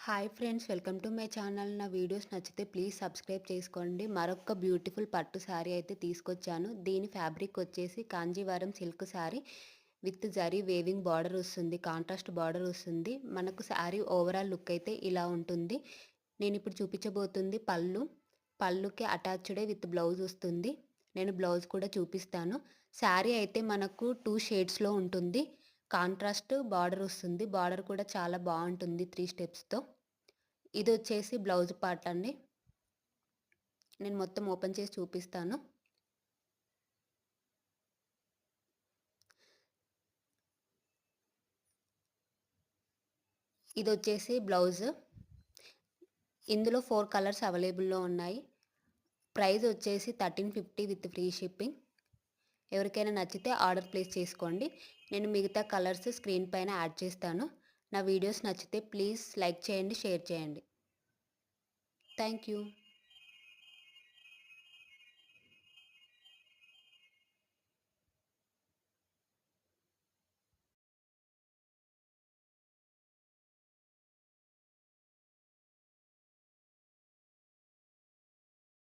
Hi friends, welcome to my channel. నా videos నచ్చితే please subscribe చేసుకోండి. మరొక బ్యూటిఫుల్ పట్టు శారీ అయితే తీసుకొచ్చాను. దీని ఫ్యాబ్రిక్ వచ్చేసి Kanjeevaram silk sari with zari weaving border వస్తుంది, కాంట్రాస్ట్ బార్డర్ వస్తుంది. మనకు శారీ ఓవరాల్ లుక్ అయితే ఇలా ఉంటుంది. నేను ఇప్పుడు చూపించబోతుంది పళ్ళుకి అటాచ్డే విత్ బ్లౌజ్ వస్తుంది. నేను బ్లౌజ్ కూడా చూపిస్తాను. శారీ అయితే మనకు 2 షేడ్స్లో ఉంటుంది. కాంట్రాస్ట్ బార్డర్ వస్తుంది. బార్డర్ కూడా చాలా బాగుంటుంది 3 స్టెప్స్తో. ఇది వచ్చేసి బ్లౌజ్ పార్ట్ అండి. నేను మొత్తం ఓపెన్ చేసి చూపిస్తాను. ఇది వచ్చేసి బ్లౌజ్. ఇందులో 4 కలర్స్ అవైలబుల్లో ఉన్నాయి. ప్రైస్ వచ్చేసి 1350 విత్ ఫ్రీ షిప్పింగ్. ఎవరికైనా నచ్చితే ఆర్డర్ ప్లేస్ చేసుకోండి. నేను మిగతా కలర్స్ స్క్రీన్ పైన యాడ్ చేస్తాను. నా వీడియోస్ నచ్చితే ప్లీజ్ లైక్ చేయండి, షేర్ చేయండి. Thank you.